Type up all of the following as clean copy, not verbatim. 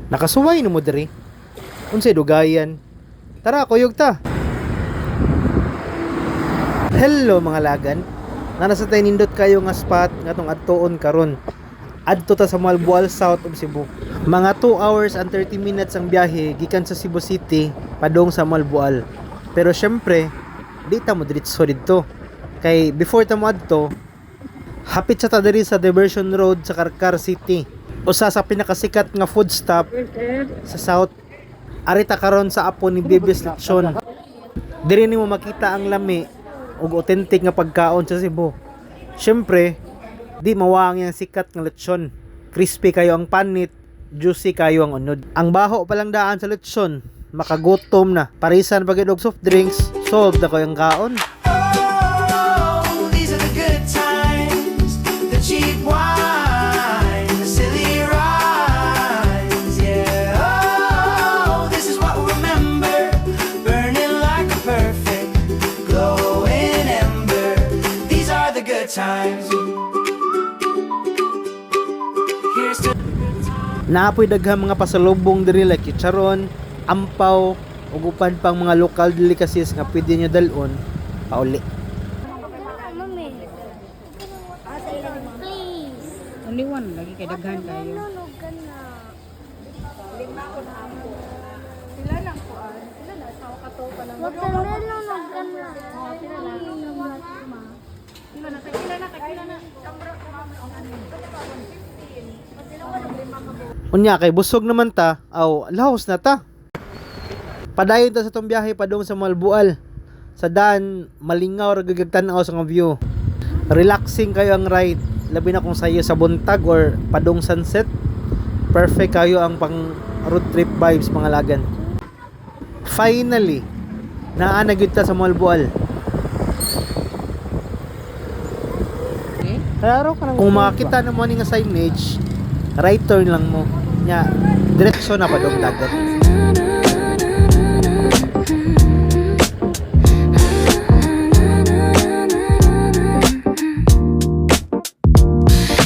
Nakasuway no mo diri. Unsay dugayan? Tara, kuyog ta. Hello mga lagan. Nasa tayo nindot kayo nga spot nga tong adtoon karon. Adto ta sa Malboal, south of Cebu. Mga 2 hours and 30 minutes ang biyahe gikan sa Cebu City padong sa Malboal. Pero syempre, di ta mo diretso didto. Kay before ta mo adto, hapit sa ta diri sa Diversion Road sa Karkar City. Usa sa pinakasikat nga food stop sa South. Arita karon sa apo ni Bibis Lechon. Diri nimo makita ang lami ug authentic nga pagkaon sa Cebu. Syempre, di mawang yang sikat nga lechon. Crispy kayo ang panit, juicy kayo ang unod. Ang baho palang daan sa lechon, makagutom na. Parisan pagid og soft drinks, solve na kayo ang kaon. These are the good times, the cheap wine, the silly rhymes, yeah. Oh, this is what we remember, burning like a perfect, glowing ember. These are the good times. Here's to Naapoy daghang mga pasalubong diri like chicharon, ampaw, ug upan pang mga local delicacies nga pwede nyo dalon pauli. Mami. Please. Only one lagi kay daghan kayo. Nanunog ka na. Wag ka na nanunog ka na. Unya kay busog naman ta, aw lahos na ta. Padayon ta sa tong biyahe padung sa Malboal. Sa daan malingaw ra gagagtan-aw sa nga view. Relaxing kayo ang ride, labi na kung sayo sa buntag or padung sunset. Perfect kayo ang pang road trip vibes mga lagan. Finally, naa na gyud ta sa Malboal. Okay? Kung makakita na mo ni nga signage, right turn lang mo. Nya, diretso na padung dagat.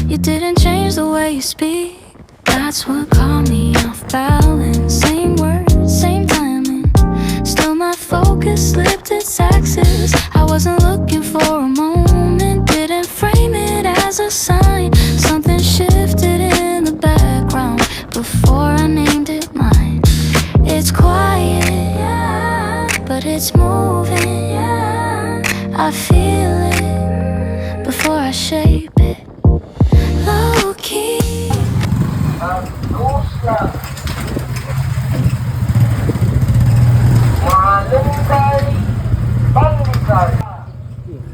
You didn't change the way you speak. That's what caught me off balance. Same words, same timing. Still my focus slipped its axis. I wasn't looking for a moment. Didn't frame it as a sign. Something shifted in the background before I named it mine. It's quiet, yeah, but it's moving, yeah. I feel it before I shape it. Low key.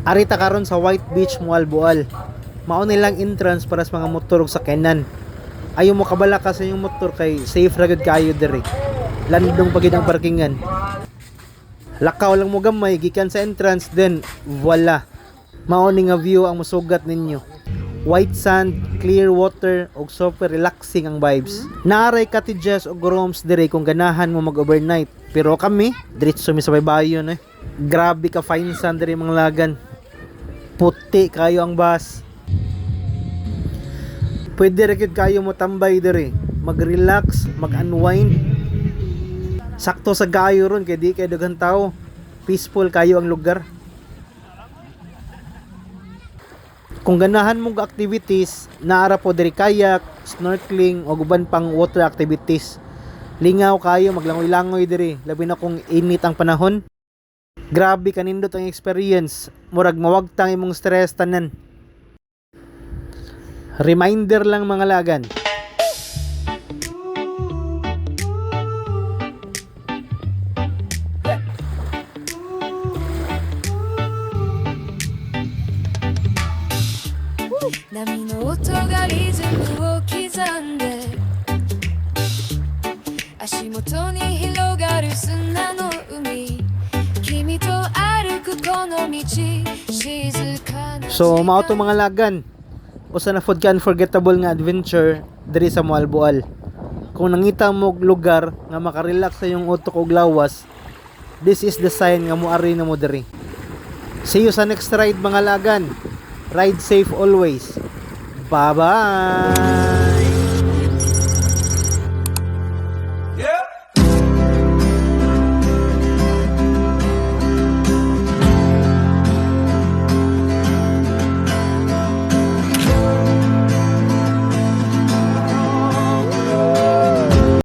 Arita karon sa White Beach, Malboal. Mao nilang entrance para sa mga motor ug sakyanan. Ayaw mo kabala ka sa inyong motor kay safe ra gud kayo diri. Landong pagid ang parkingan. Lakaw lang mo gamay gikan sa entrance, then voila. Mao ni nga view ang musugat ninyo. White sand, clear water ug super relaxing ang vibes. Naaray cottages ug rooms diri kung ganahan mo mag-overnight. Pero kami, diretso mi sa baybayon eh. Grabe ka fine sand diri mga lagan. Puti kayo ang bus. Pwede rin kayo mo tambay diri, mag-relax, mag-unwind. Sakto sa gayo ron kay di kay daghang tao. Peaceful kayo ang lugar. Kung ganahan mong activities, naara po diri kayak, snorkeling o guban pang water activities. Lingaw kayo, maglangoy-langoy diri, labi na kung init ang panahon. Grabe kanindot ang experience, murag mawagtang imong stress tanan. Reminder lang mga lagan. Namiの音がリズムを刻んで足元に広がる砂の海君と歩くこの道静かな So, mao to mga lagan. Usa na food ka unforgettable nga adventure diri sa Malboal. Kung nangita mo og lugar nga makarelax sa iyong utok ug lawas, this is the sign nga moari na mo diri. See you sa next ride mga lagan. Ride safe always. Bye-bye!